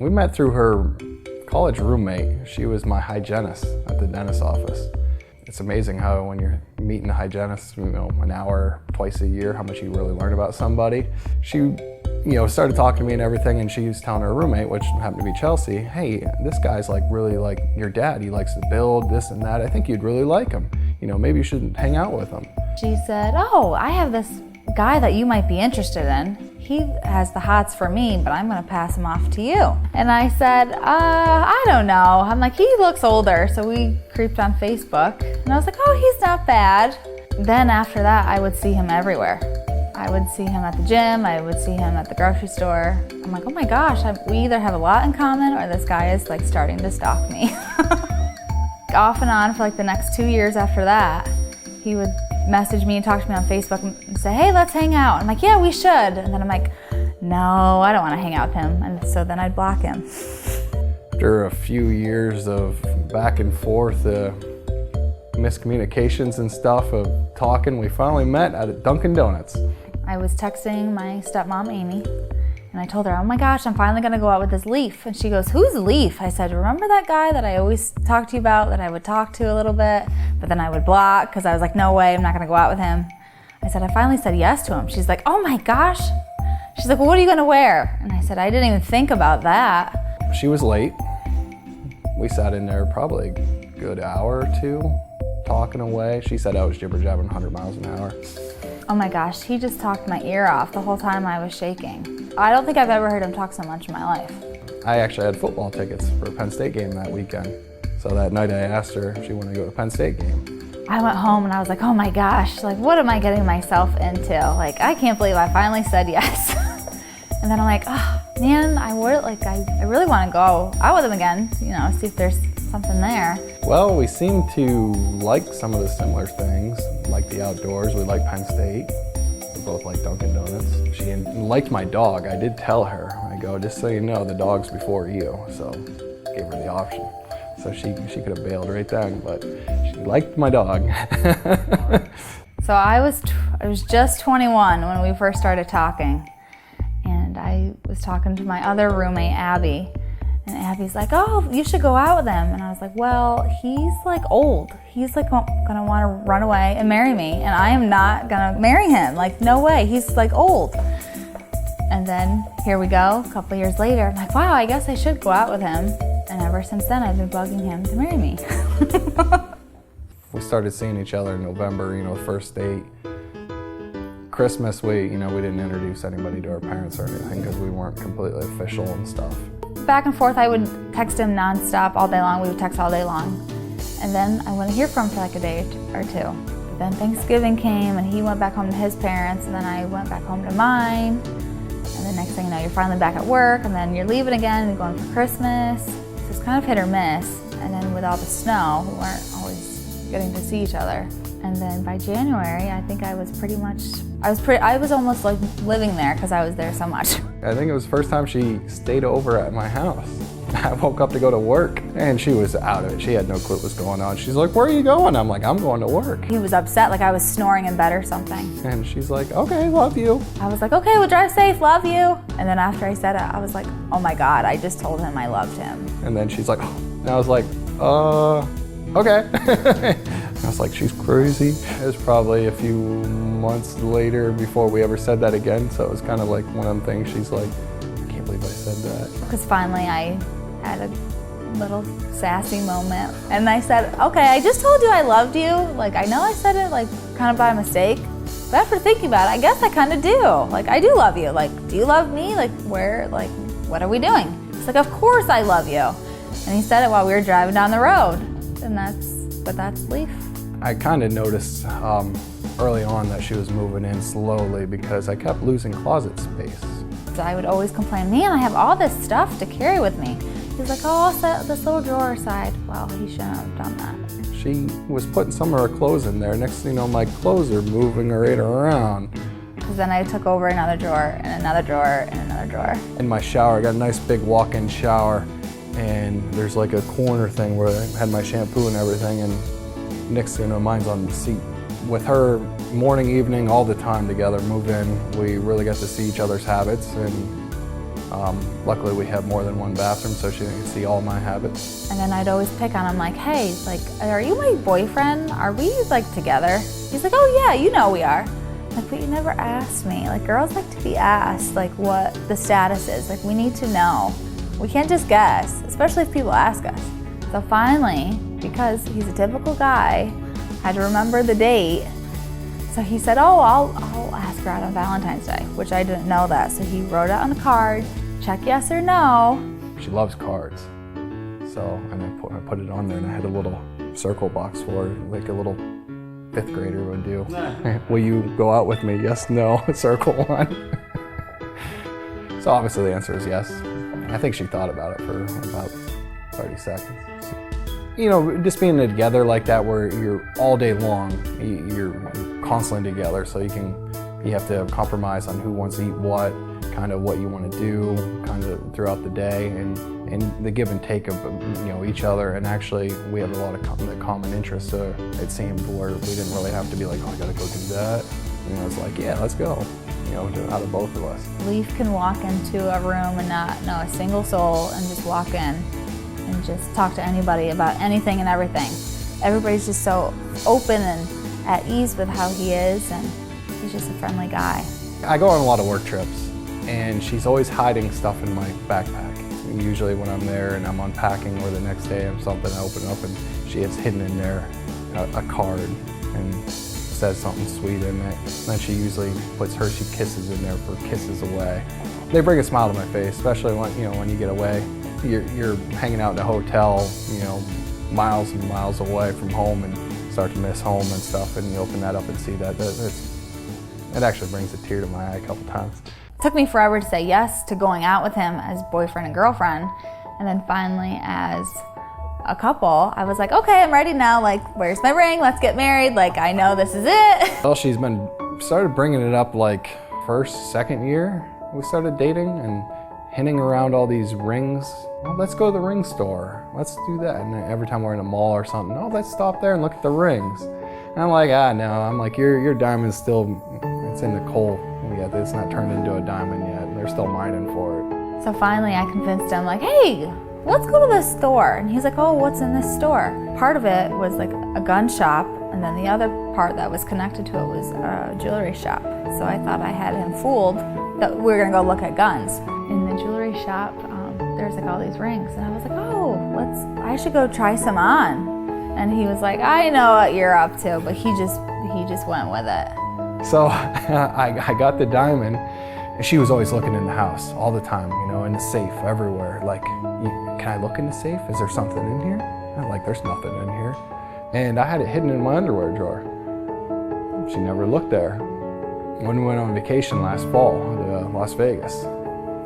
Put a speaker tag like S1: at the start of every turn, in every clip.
S1: We met through her college roommate. She was my hygienist at the dentist's office. It's amazing how when you're meeting a hygienist, an hour, twice a year, how much you really learn about somebody. She, started talking to me and everything, and she was telling her roommate, which happened to be Chelsi, hey, this guy's really like your dad. He likes to build this and that. I think you'd really like him. Maybe you should hang out with him.
S2: She said, oh, I have this guy that you might be interested in. He has the hots for me, but I'm gonna pass him off to you. And I said, I don't know. I'm like, he looks older. So we creeped on Facebook, and I was like, oh, he's not bad. Then after that, I would see him everywhere. I would see him at the gym, I would see him at the grocery store. I'm like, oh my gosh, we either have a lot in common or this guy is starting to stalk me. Off and on for the next 2 years after that, he would message me and talk to me on Facebook and say, hey, let's hang out. I'm like, yeah, we should. And then I'm like, no, I don't want to hang out with him. And so then I'd block him.
S1: After a few years of back and forth, miscommunications and stuff of talking, we finally met at a Dunkin' Donuts.
S2: I was texting my stepmom, Amy, and I told her, oh my gosh, I'm finally gonna go out with this Leif. And she goes, who's Leif? I said, remember that guy that I always talk to you about, that I would talk to a little bit, but then I would block because I was like, no way, I'm not gonna go out with him. I said, I finally said yes to him. She's like, oh my gosh. She's like, well, what are you gonna wear? And I said, I didn't even think about that.
S1: She was late. We sat in there probably a good hour or two, talking away. She said I was jibber-jabbering 100 miles an hour.
S2: Oh my gosh, he just talked my ear off the whole time I was shaking. I don't think I've ever heard him talk so much in my life.
S1: I actually had football tickets for a Penn State game that weekend. So that night I asked her if she wanted to go to a Penn State game.
S2: I went home and I was like, oh my gosh, what am I getting myself into? I can't believe I finally said yes. And then I'm like, oh man, I really want to go out with him again, see if there's something there.
S1: Well, we seem to like some of the similar things, like the outdoors. We like Penn State. We both like Dunkin' Donuts. She liked my dog. I did tell her. I go, just so you know, the dog's before you. So gave her the option. So she could have bailed right then, but she liked my dog.
S2: So I was just 21 when we first started talking, and I was talking to my other roommate, Abby. And Abby's like, oh, you should go out with him. And I was like, well, he's old. He's gonna wanna run away and marry me. And I am not gonna marry him. No way, he's old. And then here we go, a couple years later, I'm like, wow, I guess I should go out with him. And ever since then, I've been bugging him to marry me.
S1: We started seeing each other in November, first date. Christmas, we didn't introduce anybody to our parents or anything because we weren't completely official and stuff.
S2: Back and forth, I would text him nonstop all day long. We would text all day long. And then I wouldn't hear from him for a day or two. But then Thanksgiving came and he went back home to his parents, and then I went back home to mine. And the next thing you know, you're finally back at work, and then you're leaving again and going for Christmas. So it's kind of hit or miss. And then with all the snow, we weren't always getting to see each other. And then by January, I think I was almost living there because I was there so much.
S1: I think it was the first time she stayed over at my house. I woke up to go to work and she was out of it. She had no clue what was going on. She's like, where are you going? I'm like, I'm going to work.
S2: He was upset, I was snoring in bed or something.
S1: And she's like, okay, love you.
S2: I was like, okay, well, drive safe, love you. And then after I said it, I was like, oh my God, I just told him I loved him.
S1: And then she's like, oh. And I was like, okay. I was like, she's crazy. It was probably a few months later before we ever said that again. So it was kind of like one of them things. She's like, I can't believe I said that.
S2: Because finally I had a little sassy moment. And I said, okay, I just told you I loved you. I know I said it kind of by mistake. But after thinking about it, I guess I kind of do. I do love you. Do you love me? What are we doing? It's of course I love you. And he said it while we were driving down the road. And that's Leif.
S1: I kind of noticed early on that she was moving in slowly because I kept losing closet space.
S2: So I would always complain, man, I have all this stuff to carry with me. He's like, oh, I'll set this little drawer aside. Well, he shouldn't have done that.
S1: She was putting some of her clothes in there. Next thing you know, my clothes are moving right around.
S2: Because then I took over another drawer and another drawer and another drawer.
S1: In my shower, I got a nice big walk-in shower, and there's a corner thing where I had my shampoo and everything, and next thing you know, mine's on the seat. With her, morning, evening, all the time together, move in, we really got to see each other's habits, and Luckily we have more than one bathroom, so she can see all my habits.
S2: And then I'd always pick on him like, hey, like, are you my boyfriend? Are we like together? He's like, oh yeah, you know we are. Like, but you never asked me. Like, girls like to be asked like what the status is. Like, we need to know. We can't just guess, especially if people ask us. So finally, because he's a typical guy, I had to remember the date. So he said, oh, I'll ask her out on Valentine's Day, which I didn't know that. So he wrote it on the card, check yes or no.
S1: She loves cards. So and I put it on there, and I had a little circle box for her, like a little 5th grader would do. Will you go out with me? Yes, no, circle one. So obviously the answer is yes. I think she thought about it for about 30 seconds. You know, just being together like that where you're all day long, you're constantly together, so you have to compromise on who wants to eat what, kind of what you want to do kind of throughout the day, and the give and take of, you know, each other. And actually we have a lot of common interests, so it seemed where we didn't really have to be like, oh, I gotta go do that. You know, it's like, yeah, let's go, you know, out of both of us.
S2: Leif can walk into a room and not know a single soul and just walk in and just talk to anybody about anything and everything. Everybody's just so open and at ease with how he is, and he's just a friendly guy.
S1: I go on a lot of work trips, and she's always hiding stuff in my backpack. Usually when I'm there and I'm unpacking, or the next day I'm something, I open it up and she has hidden in there a card and says something sweet in it. And then she usually puts Hershey Kisses in there for kisses away. They bring a smile to my face, especially when, you know, when you get away. You're hanging out in a hotel, you know, miles and miles away from home, and start to miss home and stuff, and you open that up and see that. It actually brings a tear to my eye a couple times.
S2: It took me forever to say yes to going out with him as boyfriend and girlfriend, and then finally as a couple, I was like, okay, I'm ready now. Like, where's my ring? Let's get married. Like, I know this is it.
S1: Well, she's started bringing it up like first, second year we started dating, and hinting around all these rings. Well, let's go to the ring store. Let's do that. And every time we're in a mall or something, oh, let's stop there and look at the rings. And I'm like, no. I'm like, your diamond's still, it's in the coal. Yeah, it's not turned into a diamond yet. They're still mining for it.
S2: So finally I convinced him, like, hey, let's go to this store. And he's like, oh, what's in this store? Part of it was like a gun shop, and then the other part that was connected to it was a jewelry shop. So I thought I had him fooled that we were gonna go look at guns. In the jewelry shop, there's like all these rings, and I was like, oh, I should go try some on. And he was like, I know what you're up to, but he just went with it.
S1: So I got the diamond, and she was always looking in the house all the time, you know, in the safe, everywhere. Like, can I look in the safe? Is there something in here? I'm like, there's nothing in here. And I had it hidden in my underwear drawer. She never looked there. When we went on vacation last fall to Las Vegas,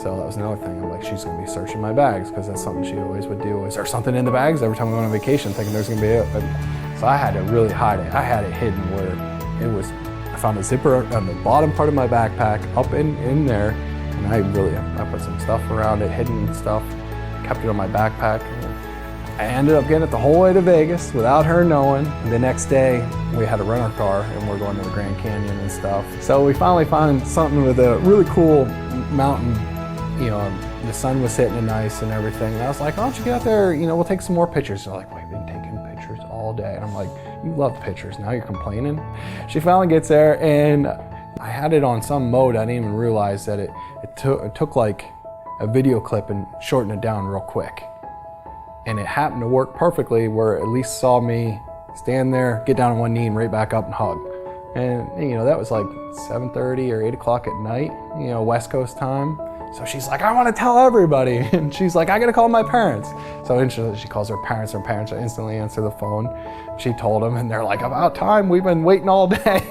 S1: so that was another thing. I'm like, she's gonna be searching my bags, because that's something she always would do. Is there something in the bags? Every time we went on vacation, thinking there's gonna be it. But, so I had to really hide it. I had it hidden where it was. I found a zipper on the bottom part of my backpack, up in there, and I put some stuff around it, hidden stuff, kept it on my backpack. I ended up getting it the whole way to Vegas without her knowing. And the next day, we had a rental car, and we're going to the Grand Canyon and stuff. So we finally found something with a really cool mountain. You know, the sun was hitting it nice and everything. And I was like, why don't you get out there, you know, we'll take some more pictures. They're like, we've been taking pictures all day. And I'm like, you love pictures, now you're complaining? She finally gets there, and I had it on some mode. I didn't even realize that it took like a video clip and shortened it down real quick. And it happened to work perfectly, where it at least saw me stand there, get down on one knee, and right back up and hug. And, you know, that was like 7:30 or 8 o'clock at night, you know, West Coast time. So she's like, I want to tell everybody. And she's like, I got to call my parents. So instantly she calls her parents instantly answer the phone. She told them, and they're like, about time, we've been waiting all day.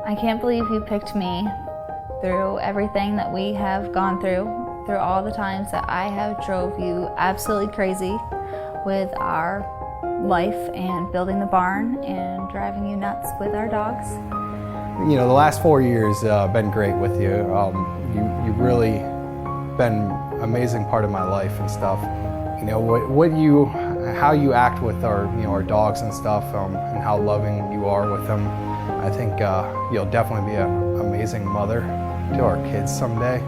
S2: I can't believe you picked me through everything that we have gone through all the times that I have drove you absolutely crazy with our life and building the barn and driving you nuts with our dogs.
S1: You know, the last 4 years been great with you. You've really been an amazing part of my life and stuff. You know, how you act with our dogs and stuff, and how loving you are with them. I think you'll definitely be an amazing mother. to our kids someday.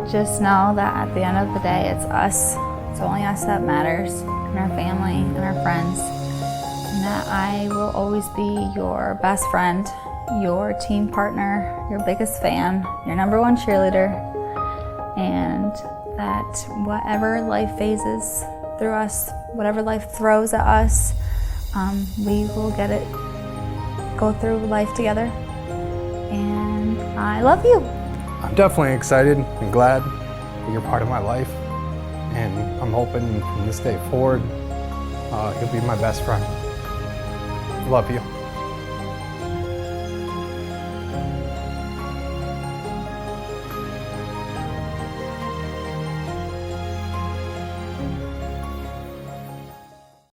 S2: Just know that at the end of the day, it's us. It's only us that matters, and our family and our friends. And that I will always be your best friend, your team partner, your biggest fan, your #1 cheerleader. And that whatever life phases through us, whatever life throws at us, we will go through life together. And I love you.
S1: I'm definitely excited and glad that you're part of my life. And I'm hoping from this day forward, you'll be my best friend. Love you.